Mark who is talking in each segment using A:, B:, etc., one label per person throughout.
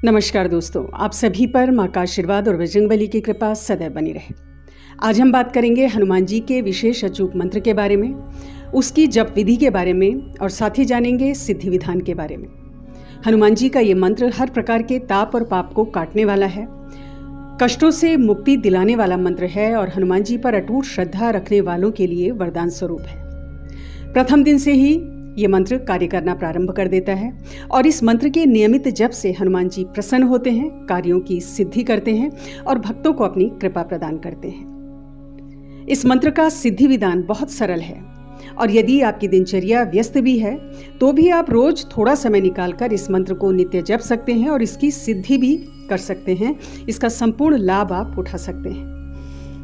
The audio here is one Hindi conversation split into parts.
A: नमस्कार दोस्तों, आप सभी पर माँ का आशीर्वाद और बजरंगबली की कृपा सदैव बनी रहे। आज हम बात करेंगे हनुमान जी के विशेष अचूक मंत्र के बारे में, उसकी जप विधि के बारे में और साथ ही जानेंगे सिद्धि विधान के बारे में। हनुमान जी का ये मंत्र हर प्रकार के ताप और पाप को काटने वाला है, कष्टों से मुक्ति दिलाने वाला मंत्र है और हनुमान जी पर अटूट श्रद्धा रखने वालों के लिए वरदान स्वरूप है। प्रथम दिन से ही ये मंत्र कार्य करना प्रारंभ कर देता है और इस मंत्र के नियमित जप से हनुमान जी प्रसन्न होते हैं, कार्यों की सिद्धि करते हैं और भक्तों को अपनी कृपा प्रदान करते हैं। इस मंत्र का सिद्धि विधान बहुत सरल है और यदि आपकी दिनचर्या व्यस्त भी है तो भी आप रोज थोड़ा समय निकालकर इस मंत्र को नित्य जप सकते हैं और इसकी सिद्धि भी कर सकते हैं। इसका संपूर्ण लाभ आप उठा सकते हैं।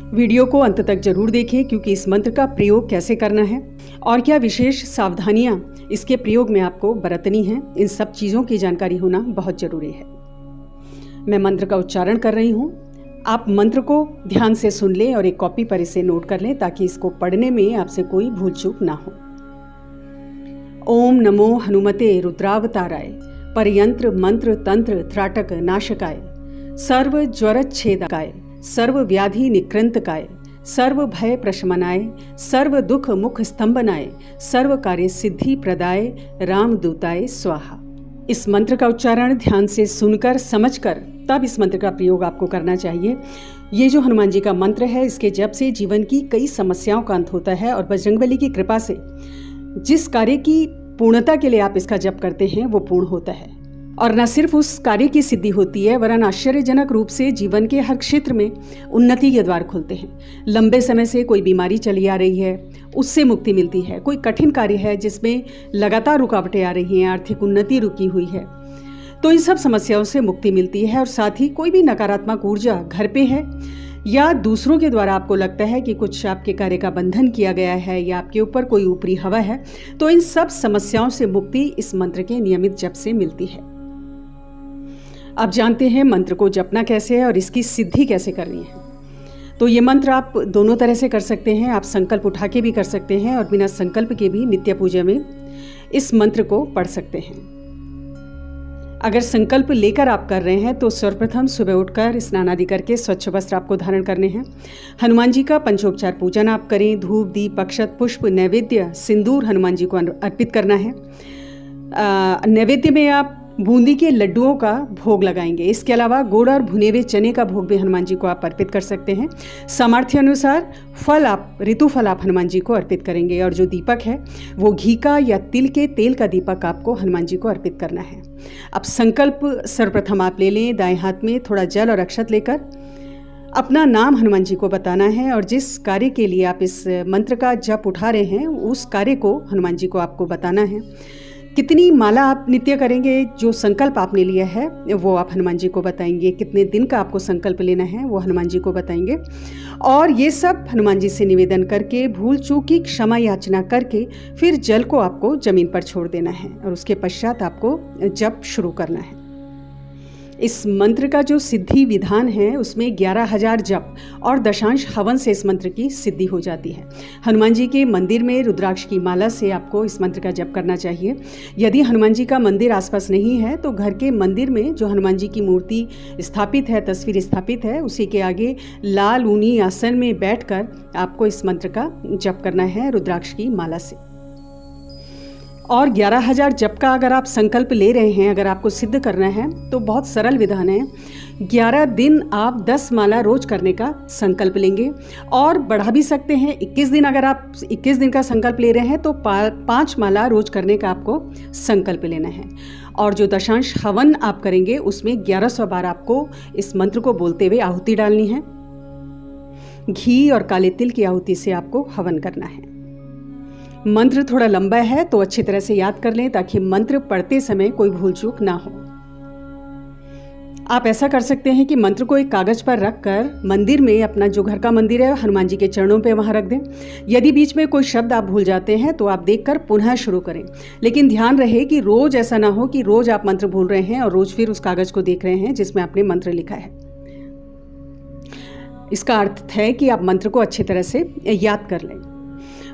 A: वीडियो को अंत तक जरूर देखें क्योंकि इस मंत्र का प्रयोग कैसे करना है और क्या विशेष सावधानियां इसके प्रयोग में आपको बरतनी हैं, इन सब चीज़ों की जानकारी होना बहुत जरूरी है। मैं मंत्र का उच्चारण कर रही हूँ, आप मंत्र को ध्यान से सुन लें और एक कॉपी पर इसे नोट कर लें ताकि इसको पढ़ने में आपसे कोई भूल चूक ना हो। ओम नमो हनुमते रुद्रावताराय परयंत्र मंत्र तंत्र त्राटक नाशकाय सर्व ज्वरच्छेदकाय सर्व व्याधि निकृंतकाय सर्व भय प्रशमनाय सर्व दुख मुख स्तंभनाय सर्व कार्य सिद्धि प्रदाय रामदूताय स्वाहा। इस मंत्र का उच्चारण ध्यान से सुनकर समझकर तब इस मंत्र का प्रयोग आपको करना चाहिए। ये जो हनुमान जी का मंत्र है, इसके जप से जीवन की कई समस्याओं का अंत होता है और बजरंगबली की कृपा से जिस कार्य की पूर्णता के लिए आप इसका जप करते हैं वो पूर्ण होता है और न सिर्फ उस कार्य की सिद्धि होती है वरन आश्चर्यजनक रूप से जीवन के हर क्षेत्र में उन्नति के द्वार खुलते हैं। लंबे समय से कोई बीमारी चली आ रही है उससे मुक्ति मिलती है, कोई कठिन कार्य है जिसमें लगातार रुकावटें आ रही हैं, आर्थिक उन्नति रुकी हुई है, तो इन सब समस्याओं से मुक्ति मिलती है। और साथ ही कोई भी नकारात्मक ऊर्जा घर पे है या दूसरों के द्वारा आपको लगता है कि कुछ आपके कार्य का बंधन किया गया है या आपके ऊपर कोई ऊपरी हवा है, तो इन सब समस्याओं से मुक्ति इस मंत्र के नियमित जप से मिलती है। आप जानते हैं मंत्र को जपना कैसे है और इसकी सिद्धि कैसे करनी है। तो ये मंत्र आप दोनों तरह से कर सकते हैं। आप संकल्प उठा के भी कर सकते हैं और बिना संकल्प के भी नित्य पूजा में इस मंत्र को पढ़ सकते हैं। अगर संकल्प लेकर आप कर रहे हैं तो सर्वप्रथम सुबह उठकर स्नान आदि करके स्वच्छ वस्त्र आपको धारण करने हैं। हनुमान जी का पंचोपचार पूजन आप करें। धूप दीप अक्षत पुष्प नैवेद्य सिंदूर हनुमान जी को अर्पित करना है। नैवेद्य में आप बूंदी के लड्डुओं का भोग लगाएंगे। इसके अलावा गुड़ और भुने हुए चने का भोग भी हनुमान जी को आप अर्पित कर सकते हैं। सामर्थ्य अनुसार फल आप ऋतु फल आप हनुमान जी को अर्पित करेंगे और जो दीपक है वो घी का या तिल के तेल का दीपक आपको हनुमान जी को अर्पित करना है। अब संकल्प सर्वप्रथम आप ले लें। दाएं हाथ में थोड़ा जल और अक्षत लेकर अपना नाम हनुमान जी को बताना है और जिस कार्य के लिए आप इस मंत्र का जप उठा रहे हैं उस कार्य को हनुमान जी को आपको बताना है। कितनी माला आप नित्य करेंगे, जो संकल्प आपने लिया है वो आप हनुमान जी को बताएंगे। कितने दिन का आपको संकल्प लेना है वो हनुमान जी को बताएंगे और ये सब हनुमान जी से निवेदन करके भूल चूक की क्षमा याचना करके फिर जल को आपको जमीन पर छोड़ देना है और उसके पश्चात आपको जप शुरू करना है। इस मंत्र का जो सिद्धि विधान है उसमें 11,000 जप और दशांश हवन से इस मंत्र की सिद्धि हो जाती है। हनुमान जी के मंदिर में रुद्राक्ष की माला से आपको इस मंत्र का जप करना चाहिए। यदि हनुमान जी का मंदिर आसपास नहीं है तो घर के मंदिर में जो हनुमान जी की मूर्ति स्थापित है, तस्वीर स्थापित है, उसी के आगे लाल ऊनी आसन में बैठकर आपको इस मंत्र का जप करना है रुद्राक्ष की माला से। और 11,000 जप का अगर आप संकल्प ले रहे हैं, अगर आपको सिद्ध करना है तो बहुत सरल विधान है। 11 दिन आप 10 माला रोज करने का संकल्प लेंगे और बढ़ा भी सकते हैं। 21 दिन अगर आप 21 दिन का संकल्प ले रहे हैं तो 5 माला रोज करने का आपको संकल्प लेना है। और जो दशांश हवन आप करेंगे उसमें 1100 बार आपको इस मंत्र को बोलते हुए आहुति डालनी है। घी और काले तिल की आहुति से आपको हवन करना है। मंत्र थोड़ा लंबा है तो अच्छी तरह से याद कर लें ताकि मंत्र पढ़ते समय कोई भूल चूक ना हो। आप ऐसा कर सकते हैं कि मंत्र को एक कागज पर रखकर मंदिर में, अपना जो घर का मंदिर है हनुमान जी के चरणों पे वहां रख दें। यदि बीच में कोई शब्द आप भूल जाते हैं तो आप देखकर पुनः शुरू करें, लेकिन ध्यान रहे कि रोज ऐसा ना हो कि रोज आप मंत्र भूल रहे हैं और रोज फिर उस कागज को देख रहे हैं जिसमें आपने मंत्र लिखा है। इसका अर्थ है कि आप मंत्र को अच्छी तरह से याद कर लें।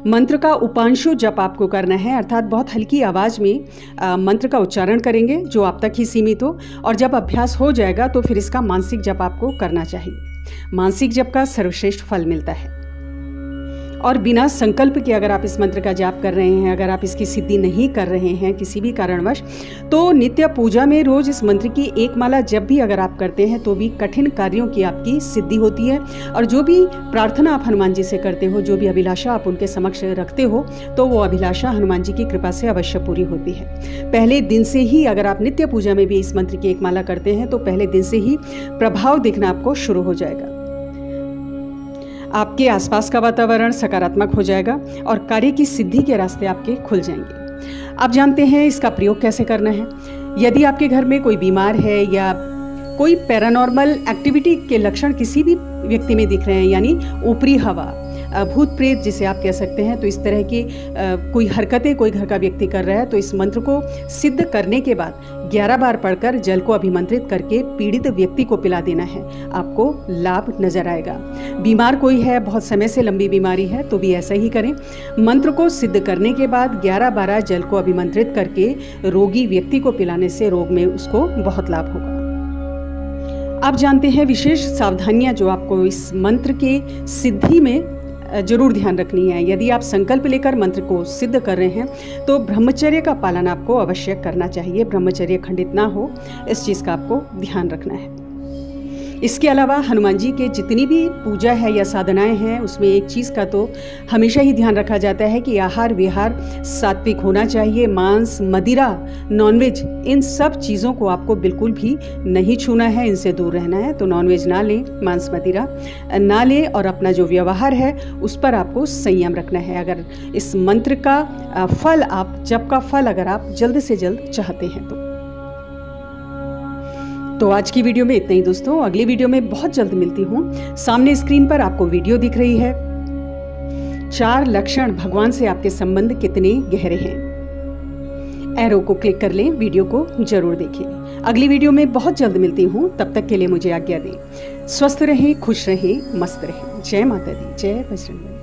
A: मंत्र का उपांशु जप आपको करना है, अर्थात बहुत हल्की आवाज़ में मंत्र का उच्चारण करेंगे जो आप तक ही सीमित हो, और जब अभ्यास हो जाएगा तो फिर इसका मानसिक जप आपको करना चाहिए। मानसिक जप का सर्वश्रेष्ठ फल मिलता है। और बिना संकल्प के अगर आप इस मंत्र का जाप कर रहे हैं, अगर आप इसकी सिद्धि नहीं कर रहे हैं किसी भी कारणवश, तो नित्य पूजा में रोज इस मंत्र की एक माला जब भी अगर आप करते हैं तो भी कठिन कार्यों की आपकी सिद्धि होती है। और जो भी प्रार्थना आप हनुमान जी से करते हो, जो भी अभिलाषा आप उनके समक्ष रखते हो, तो वो अभिलाषा हनुमान जी की कृपा से अवश्य पूरी होती है। पहले दिन से ही अगर आप नित्य पूजा में भी इस मंत्र की एक माला करते हैं तो पहले दिन से ही प्रभाव दिखना आपको शुरू हो जाएगा। आपके आसपास का वातावरण सकारात्मक हो जाएगा और कार्य की सिद्धि के रास्ते आपके खुल जाएंगे। आप जानते हैं इसका प्रयोग कैसे करना है। यदि आपके घर में कोई बीमार है या कोई पैरानॉर्मल एक्टिविटी के लक्षण किसी भी व्यक्ति में दिख रहे हैं, यानी ऊपरी हवा, भूत प्रेत जिसे आप कह सकते हैं, तो इस तरह की कोई हरकतें कोई घर का व्यक्ति कर रहा है, तो इस मंत्र को सिद्ध करने के बाद 11 बार पढ़कर जल को अभिमंत्रित करके पीड़ित व्यक्ति को पिला देना है। आपको लाभ नजर आएगा। बीमार कोई है, बहुत समय से लंबी बीमारी है, तो भी ऐसा ही करें। मंत्र को सिद्ध करने के बाद 11 बार जल को अभिमंत्रित करके रोगी व्यक्ति को पिलाने से रोग में उसको बहुत लाभ होगा। आप जानते हैं विशेष सावधानियां जो आपको इस मंत्र के सिद्धि में जरूर ध्यान रखनी है। यदि आप संकल्प लेकर मंत्र को सिद्ध कर रहे हैं तो ब्रह्मचर्य का पालन आपको अवश्य करना चाहिए। ब्रह्मचर्य खंडित ना हो, इस चीज़ का आपको ध्यान रखना है। इसके अलावा हनुमान जी के जितनी भी पूजा है या साधनाएं हैं, उसमें एक चीज़ का तो हमेशा ही ध्यान रखा जाता है कि आहार विहार सात्विक होना चाहिए। मांस, मदिरा, नॉनवेज, इन सब चीज़ों को आपको बिल्कुल भी नहीं छूना है, इनसे दूर रहना है। तो नॉनवेज ना लें, मांस मदिरा ना लें, और अपना जो व्यवहार है उस पर आपको संयम रखना है। अगर इस मंत्र का फल, आप जप का फल अगर आप जल्द से जल्द चाहते हैं तो आज की वीडियो में इतना ही दोस्तों। अगली वीडियो में बहुत जल्द मिलती हूँ। सामने स्क्रीन पर आपको वीडियो दिख रही है। 4 लक्षण भगवान से आपके संबंध कितने गहरे हैं। एरो को क्लिक कर लें, वीडियो को जरूर देखिए। अगली वीडियो में बहुत जल्द मिलती हूँ, तब तक के लिए मुझे आज्ञा दें। स्वस्थ रहें, खुश रहें, मस्त रहें। जय माता दी, जय बजरंग बली।